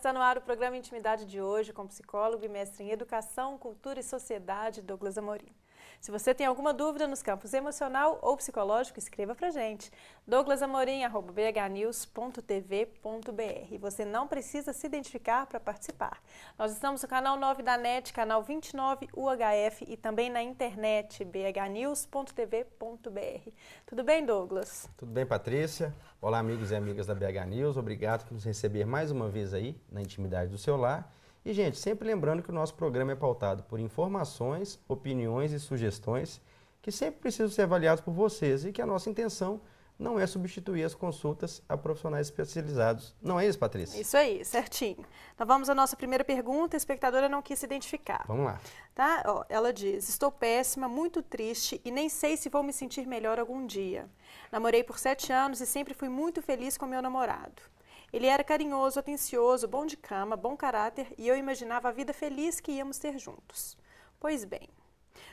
está no ar o programa Intimidade de hoje com o psicólogo e mestre em Educação, Cultura e Sociedade, Douglas Amorim. Se você tem alguma dúvida nos campos emocional ou psicológico, escreva pra gente. douglasamorim@bhnews.tv.br. Você não precisa se identificar para participar. Nós estamos no canal 9 da NET, canal 29 UHF e também na internet bhnews.tv.br. Tudo bem, Douglas? Tudo bem, Patrícia? Olá, amigos e amigas da BH News. Obrigado por nos receber mais uma vez aí na intimidade do seu lar. E, gente, sempre lembrando que o nosso programa é pautado por informações, opiniões e sugestões que sempre precisam ser avaliados por vocês e que a nossa intenção não é substituir as consultas a profissionais especializados. Não é isso, Patrícia? Isso aí, certinho. Então vamos à nossa primeira pergunta. A espectadora não quis se identificar. Vamos lá. Tá? Ó, ela diz: estou péssima, muito triste e nem sei se vou me sentir melhor algum dia. Namorei por 7 anos e sempre fui muito feliz com meu namorado. Ele era carinhoso, atencioso, bom de cama, bom caráter e eu imaginava a vida feliz que íamos ter juntos. Pois bem,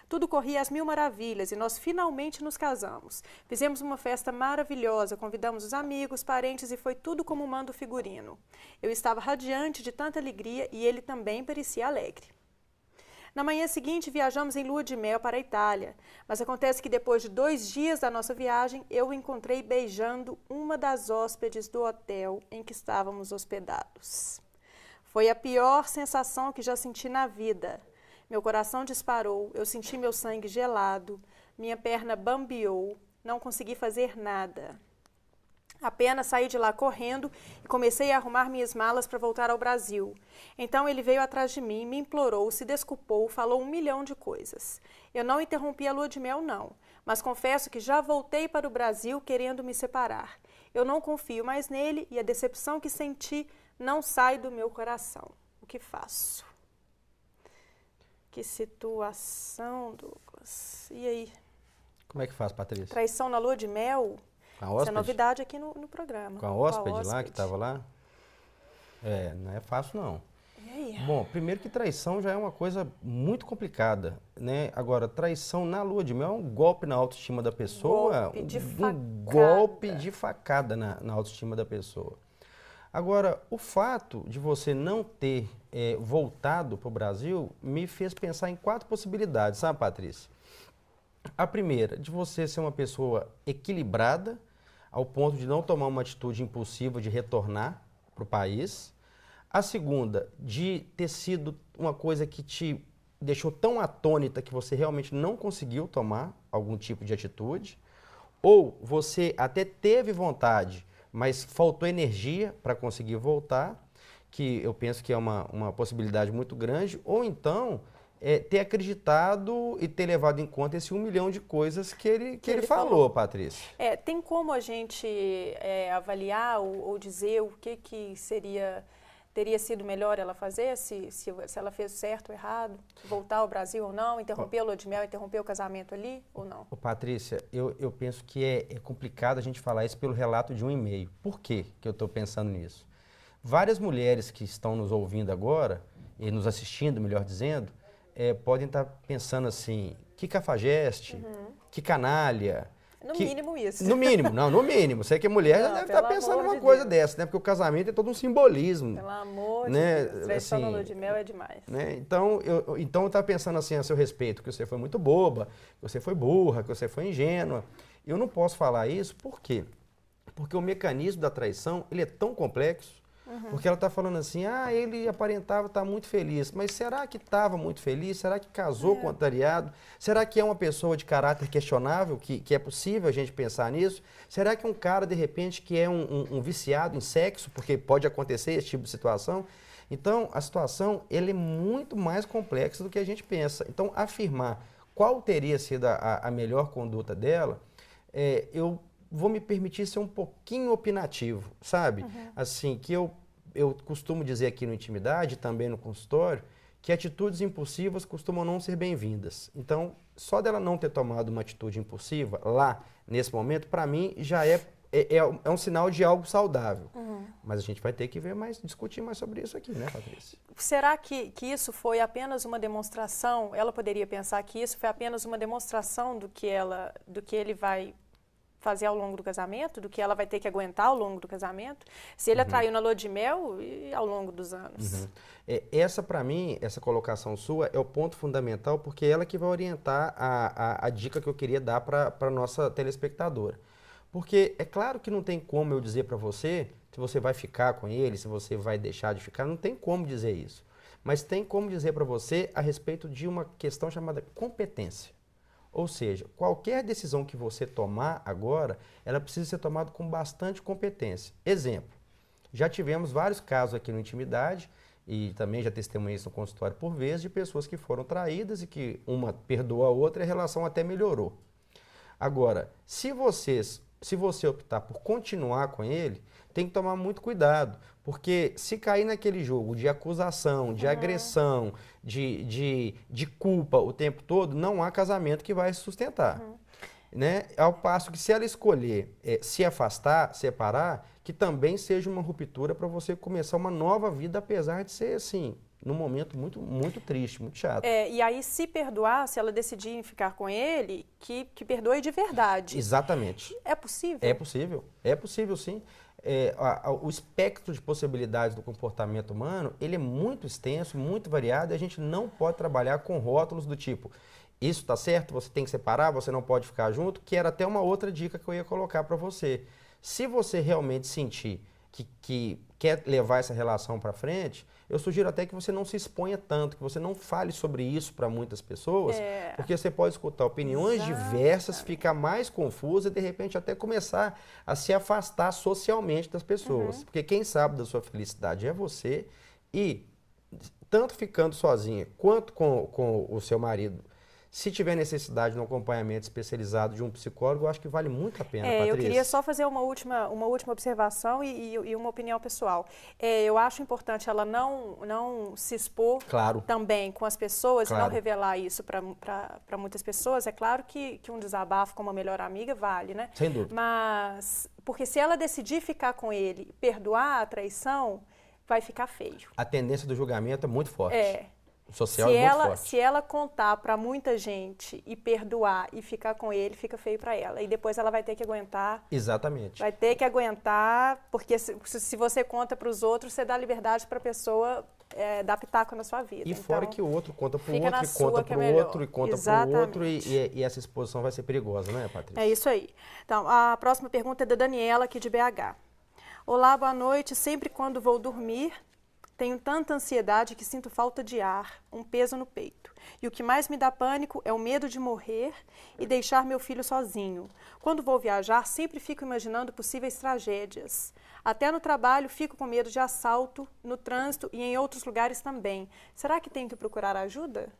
tudo corria às mil maravilhas e nós finalmente nos casamos. Fizemos uma festa maravilhosa, convidamos os amigos, parentes e foi tudo como manda o figurino. Eu estava radiante de tanta alegria e ele também parecia alegre. Na manhã seguinte, viajamos em lua de mel para a Itália, mas acontece que depois de 2 dias da nossa viagem, eu o encontrei beijando uma das hóspedes do hotel em que estávamos hospedados. Foi a pior sensação que já senti na vida. Meu coração disparou, eu senti meu sangue gelado, minha perna bambeou, não consegui fazer nada. Apenas saí de lá correndo e comecei a arrumar minhas malas para voltar ao Brasil. Então ele veio atrás de mim, me implorou, se desculpou, falou 1 milhão de coisas. Eu não interrompi a lua de mel, não, mas confesso que já voltei para o Brasil querendo me separar. Eu não confio mais nele e a decepção que senti não sai do meu coração. O que faço? Que situação, Douglas. E aí? Como é que faz, Patrícia? Traição na lua de mel? Com a hóspede? Isso é novidade aqui no programa. Com a hóspede lá, que estava lá? É, não é fácil, não. E aí? Bom, primeiro que traição já é uma coisa muito complicada, né? Agora, traição na lua de mel é um golpe na autoestima da pessoa. Golpe de um facada. golpe de facada na autoestima da pessoa. Agora, o fato de você não ter voltado para o Brasil me fez pensar em 4 possibilidades, sabe, Patrícia? A primeira, de você ser uma pessoa equilibrada, ao ponto de não tomar uma atitude impulsiva de retornar para o país. A segunda, de ter sido uma coisa que te deixou tão atônita que você realmente não conseguiu tomar algum tipo de atitude. Ou você até teve vontade, mas faltou energia para conseguir voltar, que eu penso que é uma possibilidade muito grande. Ou então ter acreditado e ter levado em conta esse 1 milhão de coisas que ele falou, Patrícia. Tem como a gente avaliar ou dizer o que teria sido melhor ela fazer, se ela fez certo ou errado, voltar ao Brasil ou não, interromper a lua de mel, interromper o casamento ali ou não? Patrícia, eu penso que é complicado a gente falar isso pelo relato de um e-mail. Por que eu estou pensando nisso? Várias mulheres que estão nos ouvindo agora, e nos assistindo, melhor dizendo, podem estar pensando assim, que cafajeste, que canalha. No mínimo isso. No mínimo, não, no mínimo. Você que é mulher já deve estar pensando numa coisa dessa, né? Porque o casamento é todo um simbolismo. Pelo amor né? de Deus, traição na lua de mel é demais. Né? Então, eu estava pensando assim a seu respeito, que você foi muito boba, que você foi burra, que você foi ingênua. Eu não posso falar isso, por quê? Porque o mecanismo da traição, ele é tão complexo. Porque ela está falando assim, ele aparentava estar muito feliz, mas será que estava muito feliz? Será que casou com o contrariado? Será que é uma pessoa de caráter questionável, que é possível a gente pensar nisso? Será que é um cara, de repente, que é um viciado em sexo, porque pode acontecer esse tipo de situação? Então, a situação ele é muito mais complexa do que a gente pensa. Então, afirmar qual teria sido a melhor conduta dela, eu vou me permitir ser um pouquinho opinativo, sabe? Assim, que eu costumo dizer aqui no Intimidade, também no consultório, que atitudes impulsivas costumam não ser bem-vindas. Então, só dela não ter tomado uma atitude impulsiva lá, nesse momento, para mim, já é um sinal de algo saudável. Mas a gente vai ter que discutir mais sobre isso aqui, né, Patrícia? Será que isso foi apenas uma demonstração? Ela poderia pensar que isso foi apenas uma demonstração do que ele vai fazer ao longo do casamento, do que ela vai ter que aguentar ao longo do casamento. Se ele atraiu na lua de mel e ao longo dos anos. Essa, para mim, essa colocação sua é o ponto fundamental, porque é ela que vai orientar a dica que eu queria dar para a nossa telespectadora. Porque é claro que não tem como eu dizer para você se você vai ficar com ele, se você vai deixar de ficar, não tem como dizer isso. Mas tem como dizer para você a respeito de uma questão chamada competência. Ou seja, qualquer decisão que você tomar agora, ela precisa ser tomada com bastante competência. Exemplo, já tivemos vários casos aqui no Intimidade, e também já testemunhei isso no consultório por vezes, de pessoas que foram traídas e que uma perdoou a outra e a relação até melhorou. Agora, se você optar por continuar com ele, tem que tomar muito cuidado, porque se cair naquele jogo de acusação, de agressão, de culpa o tempo todo, não há casamento que vai se sustentar. Né? Ao passo que se ela escolher se afastar, separar, que também seja uma ruptura para você começar uma nova vida, apesar de ser, assim, num momento muito, muito triste, muito chato. E aí, se perdoar, se ela decidir ficar com ele, que perdoe de verdade. Exatamente. É possível? É possível sim. O espectro de possibilidades do comportamento humano, ele é muito extenso, muito variado, e a gente não pode trabalhar com rótulos do tipo, isso está certo, você tem que separar, você não pode ficar junto, que era até uma outra dica que eu ia colocar para você. Se você realmente sentir que quer levar essa relação para frente, eu sugiro até que você não se exponha tanto, que você não fale sobre isso para muitas pessoas, porque você pode escutar opiniões diversas, ficar mais confusa e de repente até começar a se afastar socialmente das pessoas. Porque quem sabe da sua felicidade é você, e tanto ficando sozinha quanto com o seu marido, se tiver necessidade de um acompanhamento especializado de um psicólogo, eu acho que vale muito a pena, Patrícia. Eu queria só fazer uma última observação e uma opinião pessoal. Eu acho importante ela não se expor também com as pessoas e não revelar isso para muitas pessoas. É claro que um desabafo com uma melhor amiga vale, né? Sem dúvida. Mas, porque se ela decidir ficar com ele, perdoar a traição, vai ficar feio. A tendência do julgamento é muito forte. Social se ela contar para muita gente e perdoar e ficar com ele, fica feio para ela. E depois ela vai ter que aguentar. Exatamente. Vai ter que aguentar, porque se você conta para os outros, você dá liberdade para a pessoa dar pitaco na sua vida. E fora que o outro conta para o outro, e conta para o outro, e conta para o outro, e essa exposição vai ser perigosa, né, Patrícia? É isso aí. Então, a próxima pergunta é da Daniela, aqui de BH. Olá, boa noite. Sempre quando vou dormir, tenho tanta ansiedade que sinto falta de ar, um peso no peito. E o que mais me dá pânico é o medo de morrer e deixar meu filho sozinho. Quando vou viajar, sempre fico imaginando possíveis tragédias. Até no trabalho, fico com medo de assalto, no trânsito e em outros lugares também. Será que tenho que procurar ajuda?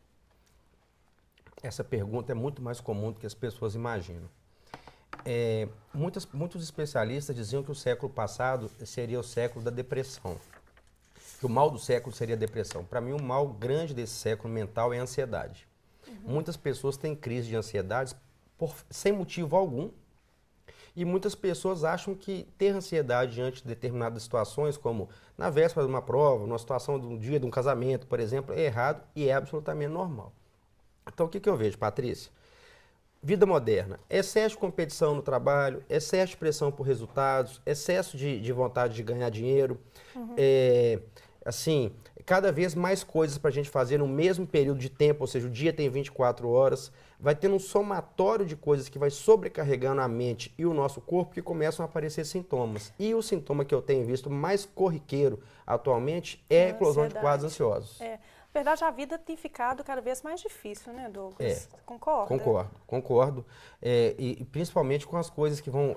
Essa pergunta é muito mais comum do que as pessoas imaginam. Muitos especialistas diziam que o século passado seria o século da depressão. Que o mal do século seria a depressão. Para mim, o mal grande desse século mental é a ansiedade. Muitas pessoas têm crise de ansiedade sem motivo algum, e muitas pessoas acham que ter ansiedade diante de determinadas situações, como na véspera de uma prova, numa situação de um dia de um casamento, por exemplo, é errado e é absolutamente normal. Então, o que eu vejo, Patrícia? Vida moderna, excesso de competição no trabalho, excesso de pressão por resultados, excesso de vontade de ganhar dinheiro, assim, cada vez mais coisas para a gente fazer no mesmo período de tempo, ou seja, o dia tem 24 horas, vai tendo um somatório de coisas que vai sobrecarregando a mente e o nosso corpo, que começam a aparecer sintomas. E o sintoma que eu tenho visto mais corriqueiro atualmente é a eclosão de quadros ansiosos. Na verdade, a vida tem ficado cada vez mais difícil, né, Douglas? Concorda? Concordo. E principalmente com as coisas que vão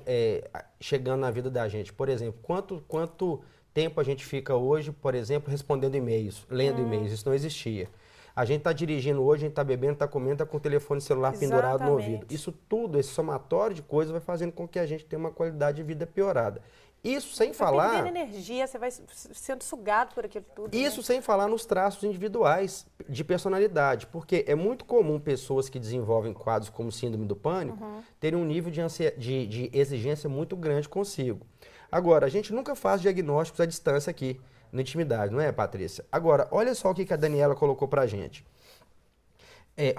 chegando na vida da gente. Por exemplo, quanto tempo a gente fica hoje, por exemplo, respondendo e-mails, lendo e-mails? Isso não existia. A gente está dirigindo hoje, a gente está bebendo, está comendo, está com o telefone celular pendurado no ouvido. Isso tudo, esse somatório de coisas vai fazendo com que a gente tenha uma qualidade de vida piorada. Isso sem falar... Vai perdendo energia, você vai sendo sugado por aquilo tudo. Isso sem falar nos traços individuais de personalidade, porque é muito comum pessoas que desenvolvem quadros como síndrome do pânico terem um nível de exigência muito grande consigo. Agora, a gente nunca faz diagnósticos à distância aqui, na intimidade, não é, Patrícia? Agora, olha só o que a Daniela colocou pra gente.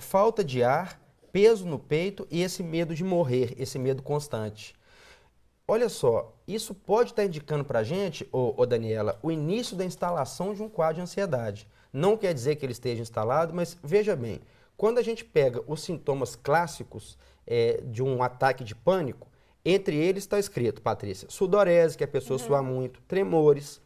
Falta de ar, peso no peito e esse medo de morrer, esse medo constante. olha só, isso pode estar indicando para a gente, ô Daniela, o início da instalação de um quadro de ansiedade. Não quer dizer que ele esteja instalado, mas veja bem, quando a gente pega os sintomas clássicos de um ataque de pânico, entre eles está escrito, Patrícia, sudorese, que a pessoa sua muito, tremores,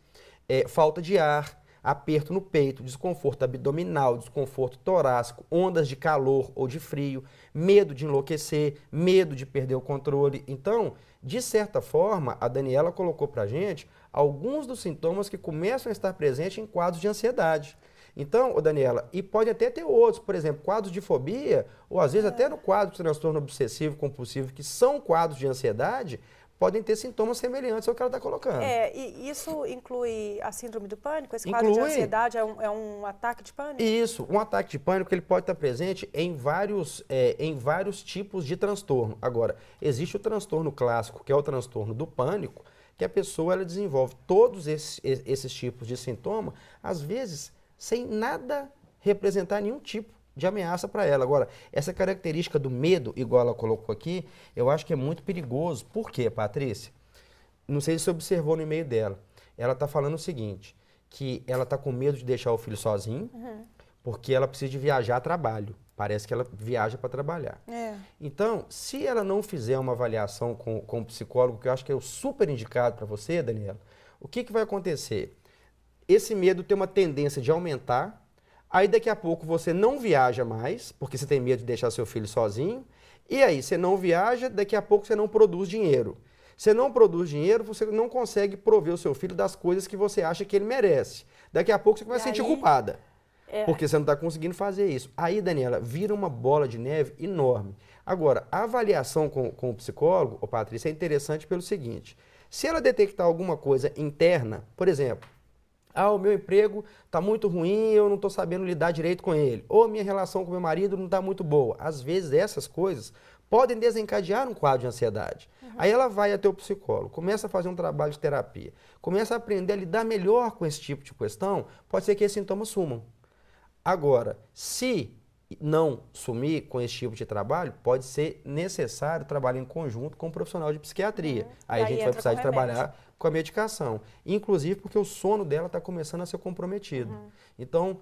falta de ar, aperto no peito, desconforto abdominal, desconforto torácico, ondas de calor ou de frio, medo de enlouquecer, medo de perder o controle. Então, de certa forma, a Daniela colocou para a gente alguns dos sintomas que começam a estar presentes em quadros de ansiedade. Então, Daniela, e pode até ter outros, por exemplo, quadros de fobia, ou às vezes até no quadro de transtorno obsessivo compulsivo, que são quadros de ansiedade, podem ter sintomas semelhantes ao que ela está colocando. E isso inclui a síndrome do pânico? Esse quadro de ansiedade é um ataque de pânico? Isso, um ataque de pânico ele pode estar presente em vários tipos de transtorno. Agora, existe o transtorno clássico, que é o transtorno do pânico, que a pessoa ela desenvolve todos esses tipos de sintoma, às vezes sem nada representar nenhum tipo de ameaça para ela. Agora, essa característica do medo, igual ela colocou aqui, eu acho que é muito perigoso. Por quê, Patrícia? Não sei se você observou no e-mail dela. Ela está falando o seguinte, que ela está com medo de deixar o filho sozinho, porque ela precisa de viajar a trabalho. Parece que ela viaja para trabalhar. Então, se ela não fizer uma avaliação com o psicólogo, que eu acho que é o super indicado para você, Daniela, o que vai acontecer? Esse medo tem uma tendência de aumentar. Aí daqui a pouco você não viaja mais, porque você tem medo de deixar seu filho sozinho. E aí você não viaja, daqui a pouco você não produz dinheiro. Você não produz dinheiro, você não consegue prover o seu filho das coisas que você acha que ele merece. Daqui a pouco você vai se sentir culpada, porque você não está conseguindo fazer isso. Aí, Daniela, vira uma bola de neve enorme. Agora, a avaliação com o psicólogo, Patrícia, é interessante pelo seguinte. Se ela detectar alguma coisa interna, por exemplo, o meu emprego está muito ruim, eu não estou sabendo lidar direito com ele. Ou a minha relação com meu marido não está muito boa. Às vezes essas coisas podem desencadear um quadro de ansiedade. Aí ela vai até o psicólogo, começa a fazer um trabalho de terapia, começa a aprender a lidar melhor com esse tipo de questão, pode ser que esses sintomas sumam. Agora, se não sumir com esse tipo de trabalho, pode ser necessário trabalhar em conjunto com um profissional de psiquiatria. Aí a gente vai precisar de trabalhar com a medicação. Inclusive porque o sono dela está começando a ser comprometido. Então,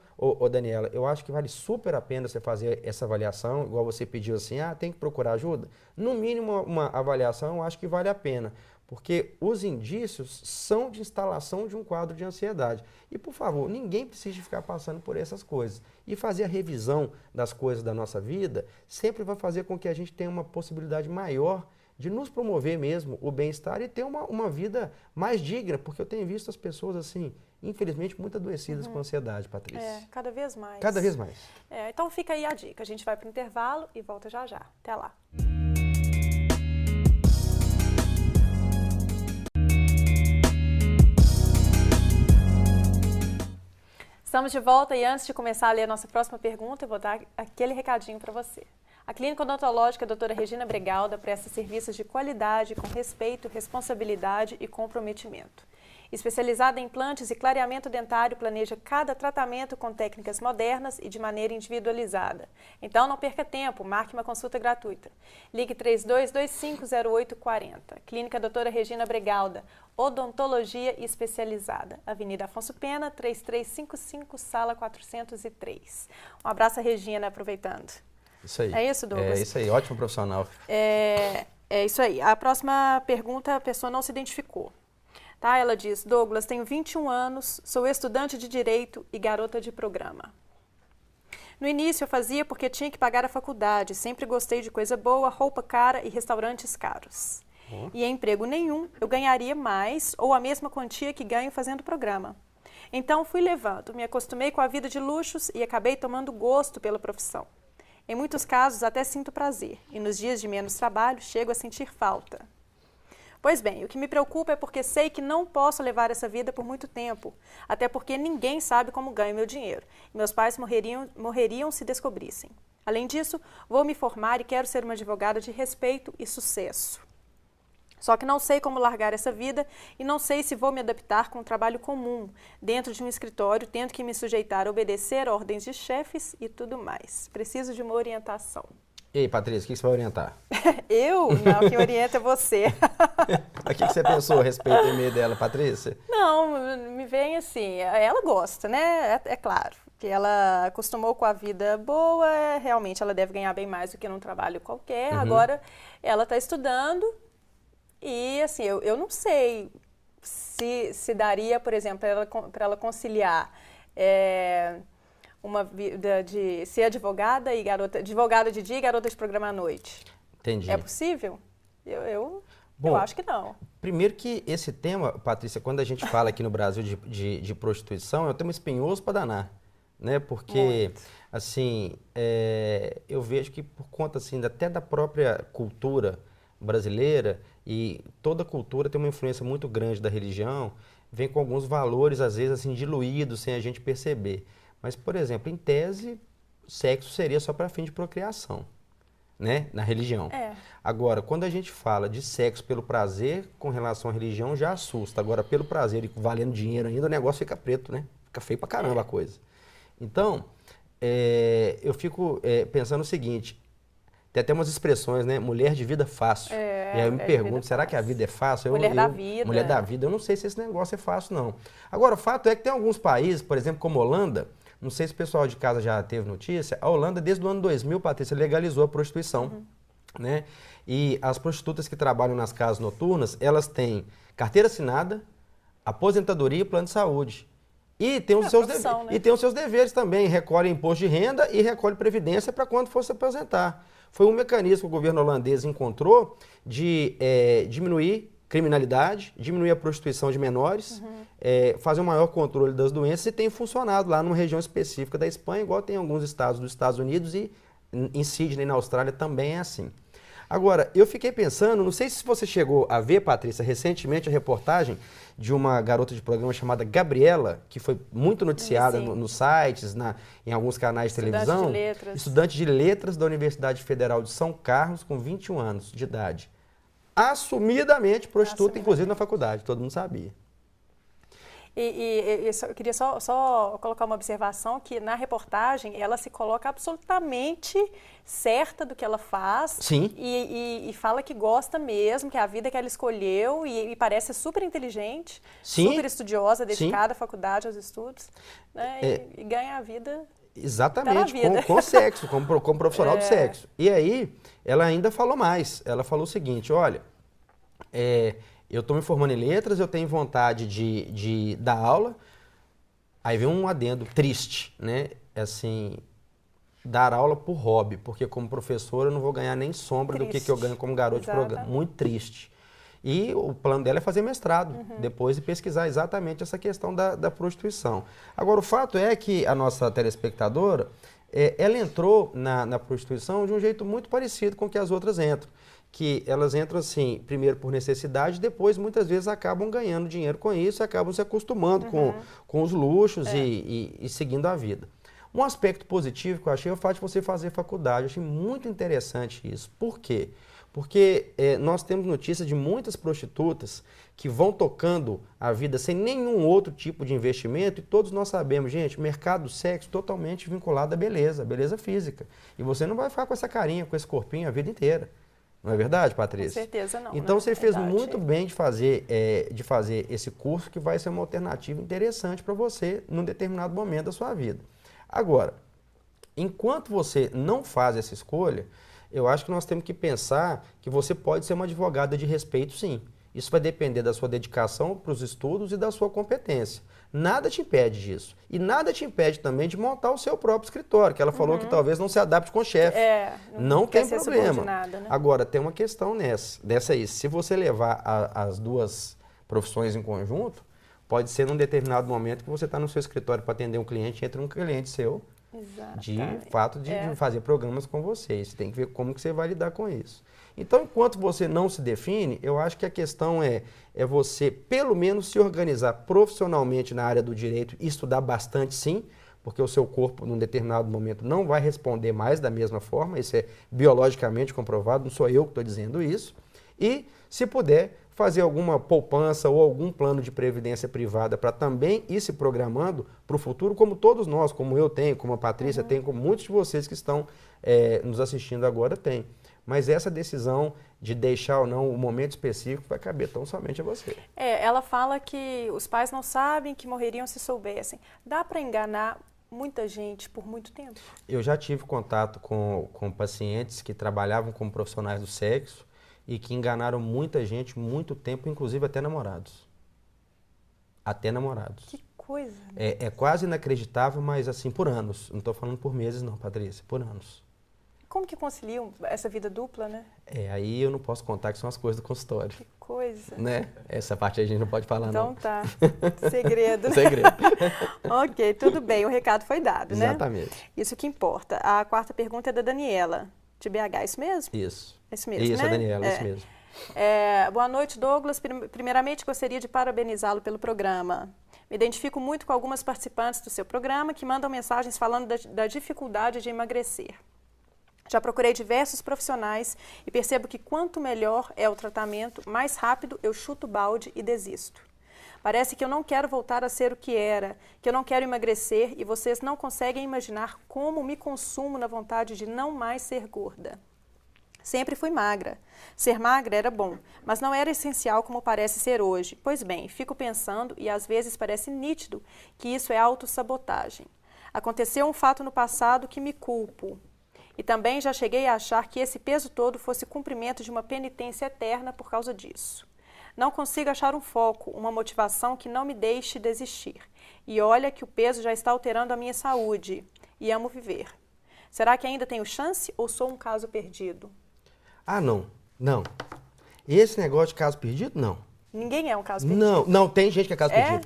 Daniela, eu acho que vale super a pena você fazer essa avaliação, igual você pediu assim, tem que procurar ajuda? No mínimo uma avaliação eu acho que vale a pena. Porque os indícios são de instalação de um quadro de ansiedade. E, por favor, ninguém precisa ficar passando por essas coisas. E fazer a revisão das coisas da nossa vida sempre vai fazer com que a gente tenha uma possibilidade maior de nos promover mesmo o bem-estar e ter uma vida mais digna. Porque eu tenho visto as pessoas, assim, infelizmente, muito adoecidas com ansiedade, Patrícia. Cada vez mais. Cada vez mais. Então fica aí a dica. A gente vai para o intervalo e volta já já. Até lá. Estamos de volta e antes de começar a ler a nossa próxima pergunta, eu vou dar aquele recadinho para você. A Clínica Odontológica Doutora Regina Bregalda presta serviços de qualidade, com respeito, responsabilidade e comprometimento. Especializada em implantes e clareamento dentário, planeja cada tratamento com técnicas modernas e de maneira individualizada. Então não perca tempo, marque uma consulta gratuita. Ligue 32250840. Clínica Doutora Regina Bregalda, odontologia especializada. Avenida Afonso Pena, 3355, sala 403. Um abraço a Regina, aproveitando. Isso aí. É isso, Douglas? É isso aí, ótimo profissional. É isso aí. A próxima pergunta, a pessoa não se identificou. Tá? Ela diz, Douglas, tenho 21 anos, sou estudante de Direito e garota de programa. No início eu fazia porque tinha que pagar a faculdade, sempre gostei de coisa boa, roupa cara e restaurantes caros. E em emprego nenhum eu ganharia mais ou a mesma quantia que ganho fazendo programa. Então fui levando, me acostumei com a vida de luxos e acabei tomando gosto pela profissão. Em muitos casos até sinto prazer e nos dias de menos trabalho chego a sentir falta. Pois bem, o que me preocupa é porque sei que não posso levar essa vida por muito tempo, até porque ninguém sabe como ganho meu dinheiro. Meus pais morreriam se descobrissem. Além disso, vou me formar e quero ser uma advogada de respeito e sucesso. Só que não sei como largar essa vida e não sei se vou me adaptar com um trabalho comum, dentro de um escritório, tendo que me sujeitar a obedecer ordens de chefes e tudo mais. Preciso de uma orientação. E aí, Patrícia, o que você vai orientar? Eu? Não, quem orienta é você. O que você pensou a respeito do e-mail dela, Patrícia? Não, me vem assim, ela gosta, né? É claro, que ela acostumou com a vida boa, realmente ela deve ganhar bem mais do que num trabalho qualquer. Agora, ela está estudando e, assim, eu não sei se daria, por exemplo, para ela conciliar uma vida de ser advogada advogada de dia e garota de programa à noite. Entendi. É possível? Eu Bom, acho que não. Primeiro que esse tema, Patrícia, quando a gente fala aqui no Brasil de prostituição, é um tema espinhoso para danar, né? Porque, Muito. assim, eu vejo que por conta, assim, até da própria cultura brasileira, e toda cultura tem uma influência muito grande da religião, vem com alguns valores, às vezes, assim, diluídos, sem a gente perceber. Mas, por exemplo, em tese, sexo seria só para fim de procriação, né? Na religião. Agora, quando a gente fala de sexo pelo prazer com relação à religião, já assusta. Agora, pelo prazer e valendo dinheiro ainda, o negócio fica preto, né? Fica feio pra caramba a coisa. Então, eu fico pensando o seguinte, tem até umas expressões, né? Mulher de vida fácil. E aí eu me pergunto, será que a vida é fácil? Mulher da vida. Mulher da vida, eu não sei se esse negócio é fácil, não. Agora, o fato é que tem alguns países, por exemplo, como a Holanda, não sei se o pessoal de casa já teve notícia, a Holanda, desde o ano 2000, Patrícia, legalizou a prostituição, né? E as prostitutas que trabalham nas casas noturnas, elas têm carteira assinada, aposentadoria e plano de saúde. E tem os seus deveres também, recolhe imposto de renda e recolhe previdência para quando for se aposentar. Foi um mecanismo que o governo holandês encontrou de diminuir criminalidade, diminuir a prostituição de menores, fazer um maior controle das doenças e tem funcionado lá numa região específica da Espanha, igual tem em alguns estados dos Estados Unidos e em Sydney, na Austrália, também é assim. Agora, eu fiquei pensando, não sei se você chegou a ver, Patrícia, recentemente a reportagem de uma garota de programa chamada Gabriela, que foi muito noticiada nos sites, em alguns canais de televisão. De letras. Estudante de letras da Universidade Federal de São Carlos, com 21 anos de idade. Assumidamente prostituta, inclusive na faculdade, todo mundo sabia. Eu queria só colocar uma observação que na reportagem ela se coloca absolutamente certa do que ela faz. Sim. E fala que gosta mesmo, que é a vida que ela escolheu e parece super inteligente, Sim. super estudiosa, dedicada à Sim. faculdade, aos estudos, né? E ganha a vida. Exatamente, com sexo, como profissional do sexo. E aí, ela ainda falou mais. Ela falou o seguinte, olha, eu estou me formando em letras, eu tenho vontade de dar aula. Aí vem um adendo triste, né? Assim, dar aula por hobby, porque como professor eu não vou ganhar nem sombra do que eu ganho como garoto de programa. Muito triste. E o plano dela é fazer mestrado, depois e pesquisar exatamente essa questão da prostituição. Agora, o fato é que a nossa telespectadora, ela entrou na prostituição de um jeito muito parecido com que as outras entram. Que elas entram assim, primeiro por necessidade, depois muitas vezes acabam ganhando dinheiro com isso, acabam se acostumando com os luxos e seguindo a vida. Um aspecto positivo que eu achei é o fato de você fazer faculdade. Eu achei muito interessante isso. Por quê? Porque nós temos notícias de muitas prostitutas que vão tocando a vida sem nenhum outro tipo de investimento e todos nós sabemos, gente, o mercado do sexo totalmente vinculado à beleza física. E você não vai ficar com essa carinha, com esse corpinho a vida inteira. Não é verdade, Patrícia? Com certeza não. Então você fez muito bem de fazer esse curso que vai ser uma alternativa interessante para você num determinado momento da sua vida. Agora, enquanto você não faz essa escolha, eu acho que nós temos que pensar que você pode ser uma advogada de respeito, sim. Isso vai depender da sua dedicação para os estudos e da sua competência. Nada te impede disso. E nada te impede também de montar o seu próprio escritório, que ela falou que talvez não se adapte com o chefe. Não tem problema. Né? Agora, tem uma questão dessa aí. Se você levar as duas profissões em conjunto, pode ser num determinado momento que você está no seu escritório para atender um cliente, entra um cliente seu, de fato de fazer programas com você. Você tem que ver como que você vai lidar com isso. Então, enquanto você não se define, eu acho que a questão é você, pelo menos, se organizar profissionalmente na área do direito e estudar bastante, sim, porque o seu corpo, num determinado momento, não vai responder mais da mesma forma, isso é biologicamente comprovado, não sou eu que estou dizendo isso. E, se puder, fazer alguma poupança ou algum plano de previdência privada para também ir se programando para o futuro, como todos nós, como eu tenho, como a Patrícia tem, como muitos de vocês que estão nos assistindo agora têm. Mas essa decisão de deixar ou não o momento específico vai caber tão somente a você. Ela fala que os pais não sabem que morreriam se soubessem. Dá para enganar muita gente por muito tempo? Eu já tive contato com pacientes que trabalhavam como profissionais do sexo e que enganaram muita gente muito tempo, inclusive até namorados. Até namorados. Que coisa. É quase inacreditável, mas assim, por anos. Não estou falando por meses não, Patrícia, por anos. Como que conciliam essa vida dupla, né? Aí eu não posso contar que são as coisas do consultório. Que coisa. Né? Essa parte a gente não pode falar, então, não. Então tá. Segredo. Segredo. Ok, tudo bem. O recado foi dado, né? Exatamente. Isso que importa. A quarta pergunta é da Daniela, de BH. É isso mesmo? Isso. É isso mesmo, isso, né? Daniela, isso mesmo. Boa noite, Douglas. Primeiramente, gostaria de parabenizá-lo pelo programa. Me identifico muito com algumas participantes do seu programa que mandam mensagens falando da dificuldade de emagrecer. Já procurei diversos profissionais e percebo que quanto melhor é o tratamento, mais rápido eu chuto o balde e desisto. Parece que eu não quero voltar a ser o que era, que eu não quero emagrecer e vocês não conseguem imaginar como me consumo na vontade de não mais ser gorda. Sempre fui magra. Ser magra era bom, mas não era essencial como parece ser hoje. Pois bem, fico pensando e às vezes parece nítido que isso é autossabotagem. Aconteceu um fato no passado que me culpo. E também já cheguei a achar que esse peso todo fosse cumprimento de uma penitência eterna por causa disso. Não consigo achar um foco, uma motivação que não me deixe desistir. E olha que o peso já está alterando a minha saúde. E amo viver. Será que ainda tenho chance ou sou um caso perdido? Ah, não. Não. Esse negócio de caso perdido, não. Ninguém é um caso perdido? Não, tem gente que é caso perdido.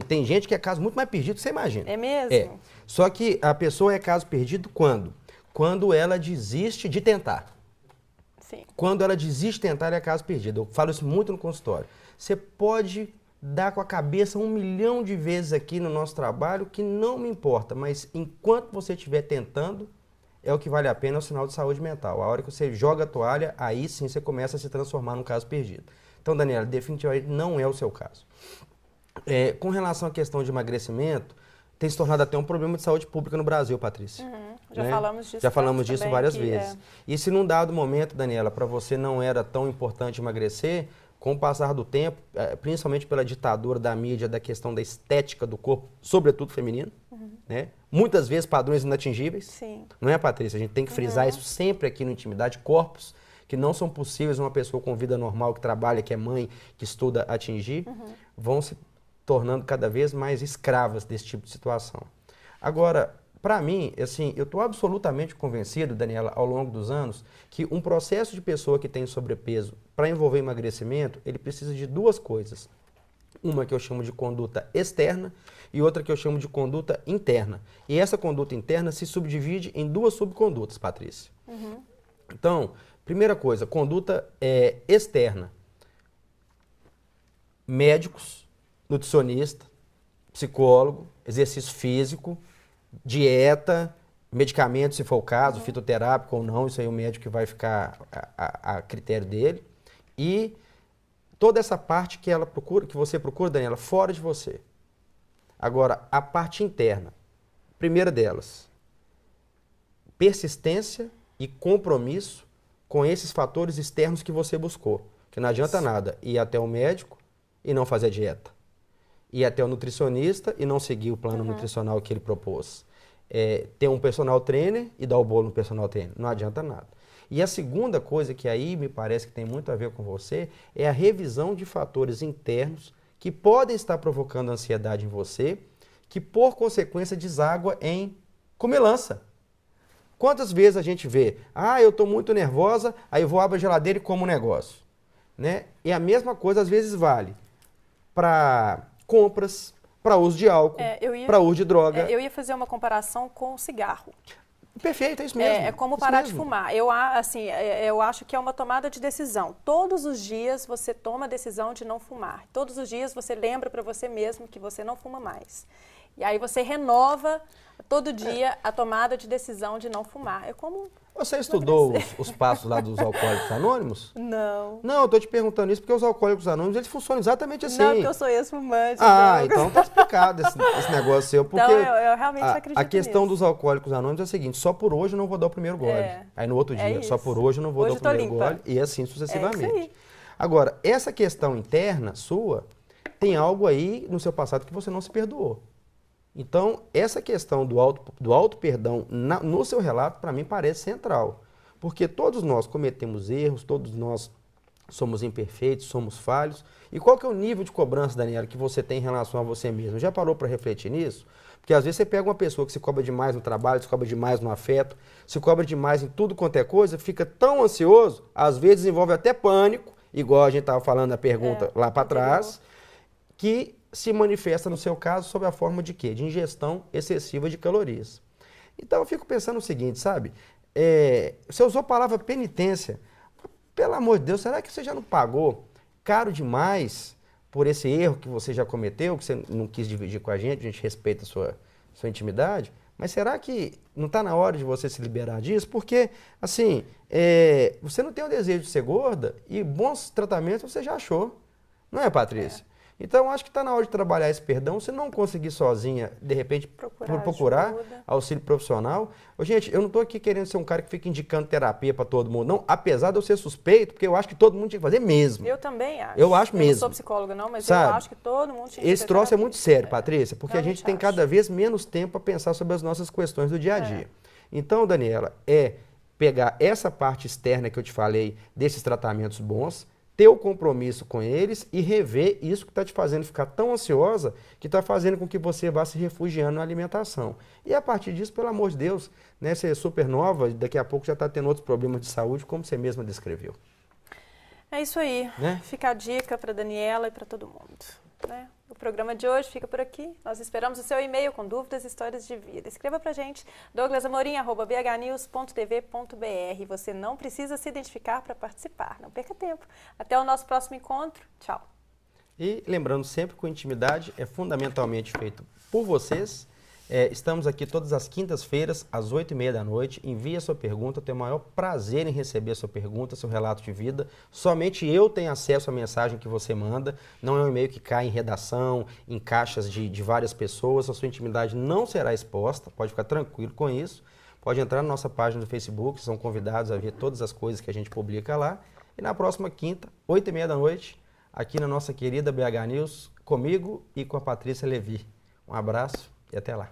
Tem gente que é caso muito mais perdido que você imagina. É mesmo? Só que a pessoa é caso perdido quando? Quando ela desiste de tentar. Sim. Quando ela desiste de tentar, é caso perdido. Eu falo isso muito no consultório. Você pode dar com a cabeça 1 milhão de vezes aqui no nosso trabalho, que não me importa, mas enquanto você estiver tentando, é o que vale a pena, é o sinal de saúde mental. A hora que você joga a toalha, aí sim você começa a se transformar num caso perdido. Então, Daniela, definitivamente não é o seu caso. Com relação à questão de emagrecimento, tem se tornado até um problema de saúde pública no Brasil, Patrícia. Já falamos disso. Já falamos disso também, várias vezes. E se num dado momento, Daniela, para você não era tão importante emagrecer, com o passar do tempo, principalmente pela ditadura da mídia, da questão da estética do corpo, sobretudo feminino, né? Muitas vezes padrões inatingíveis. Sim. Não é, Patrícia? A gente tem que frisar isso sempre aqui no Intimidade. Corpos que não são possíveis uma pessoa com vida normal, que trabalha, que é mãe, que estuda, atingir, vão se tornando cada vez mais escravas desse tipo de situação. Agora, para mim, assim, eu estou absolutamente convencido, Daniela, ao longo dos anos, que um processo de pessoa que tem sobrepeso, para envolver emagrecimento, ele precisa de 2 coisas. Uma que eu chamo de conduta externa e outra que eu chamo de conduta interna. E essa conduta interna se subdivide em 2 subcondutas, Patrícia. Então, primeira coisa, conduta externa. Médicos, nutricionista, psicólogo, exercício físico, dieta, medicamentos, se for o caso, fitoterápico ou não, isso aí o médico que vai ficar a critério dele. E toda essa parte que ela procura, que você procura, Daniela, fora de você. Agora, a parte interna. Primeira delas, persistência e compromisso com esses fatores externos que você buscou. Que não adianta nada ir até o médico e não fazer dieta. Ir até o nutricionista e não seguir o plano nutricional que ele propôs. Ter um personal trainer e dar o bolo no personal trainer. Não adianta nada. E a segunda coisa que aí me parece que tem muito a ver com você é a revisão de fatores internos que podem estar provocando ansiedade em você, que por consequência deságua em comilança. Quantas vezes a gente vê, eu estou muito nervosa, aí eu vou abrir a geladeira e como um negócio. Né? E a mesma coisa às vezes vale para compras, para uso de álcool, para uso de droga. Eu ia fazer uma comparação com o cigarro. Perfeito, é isso mesmo. É como parar de fumar. Eu acho que é uma tomada de decisão. Todos os dias você toma a decisão de não fumar. Todos os dias você lembra para você mesmo que você não fuma mais. E aí você renova todo dia a tomada de decisão de não fumar. É como Você estudou os passos lá dos Alcoólicos Anônimos? Não. Não, eu tô te perguntando isso porque os Alcoólicos Anônimos, eles funcionam exatamente assim. Não, porque eu sou ex-fumante. Ah, então tá explicado esse negócio seu. Porque então eu realmente acredito a questão nisso. dos Alcoólicos Anônimos é a seguinte, só por hoje eu não vou dar o primeiro gole. Aí no outro dia, só por hoje eu não vou Hoje dar o primeiro limpa. gole. E assim sucessivamente. É isso aí. Agora, essa questão interna sua, tem algo aí no seu passado que você não se perdoou. Então, essa questão do auto-perdão no seu relato, para mim, parece central. Porque todos nós cometemos erros, todos nós somos imperfeitos, somos falhos. E qual que é o nível de cobrança, Daniela, que você tem em relação a você mesmo? Já parou para refletir nisso? Porque às vezes você pega uma pessoa que se cobra demais no trabalho, se cobra demais no afeto, se cobra demais em tudo quanto é coisa, fica tão ansioso, às vezes desenvolve até pânico, igual a gente estava falando na pergunta lá para trás, que se manifesta no seu caso sob a forma de quê? De ingestão excessiva de calorias. Então eu fico pensando o seguinte, sabe? Você usou a palavra penitência. Pelo amor de Deus, será que você já não pagou caro demais por esse erro que você já cometeu, que você não quis dividir com a gente respeita a sua intimidade? Mas será que não está na hora de você se liberar disso? Porque, assim, você não tem o desejo de ser gorda e bons tratamentos você já achou. Não é, Patrícia? Então, acho que está na hora de trabalhar esse perdão. Se não conseguir sozinha, de repente, procurar auxílio profissional. Gente, eu não estou aqui querendo ser um cara que fica indicando terapia para todo mundo, não. Apesar de eu ser suspeito, porque eu acho que todo mundo tinha que fazer mesmo. Eu também acho. Eu acho mesmo. Eu não sou psicóloga, não, mas sabe? Eu acho que todo mundo tinha que Esse troço é muito sério, Patrícia, porque a gente tem acho. cada vez menos tempo para pensar sobre as nossas questões do dia a dia. Então, Daniela, pegar essa parte externa que eu te falei, desses tratamentos bons, ter o compromisso com eles e rever isso que está te fazendo ficar tão ansiosa, que está fazendo com que você vá se refugiando na alimentação. E a partir disso, pelo amor de Deus, né, você é super nova, daqui a pouco já está tendo outros problemas de saúde, como você mesma descreveu. É isso aí. Né? Fica a dica para Daniela e para todo mundo. Né? O programa de hoje fica por aqui. Nós esperamos o seu e-mail com dúvidas e histórias de vida. Escreva pra gente, douglasamorim@bhnews.tv.br. Você não precisa se identificar para participar. Não perca tempo. Até o nosso próximo encontro. Tchau. E lembrando sempre que a intimidade é fundamentalmente feito por vocês. Estamos aqui todas as quintas-feiras, às 8h30 da noite. Envie a sua pergunta, eu tenho o maior prazer em receber a sua pergunta, seu relato de vida. Somente eu tenho acesso à mensagem que você manda. Não é um e-mail que cai em redação, em caixas de várias pessoas. A sua intimidade não será exposta, pode ficar tranquilo com isso. Pode entrar na nossa página do Facebook, são convidados a ver todas as coisas que a gente publica lá. E na próxima quinta, 8h30 da noite, aqui na nossa querida BH News, comigo e com a Patrícia Levi. Um abraço e até lá.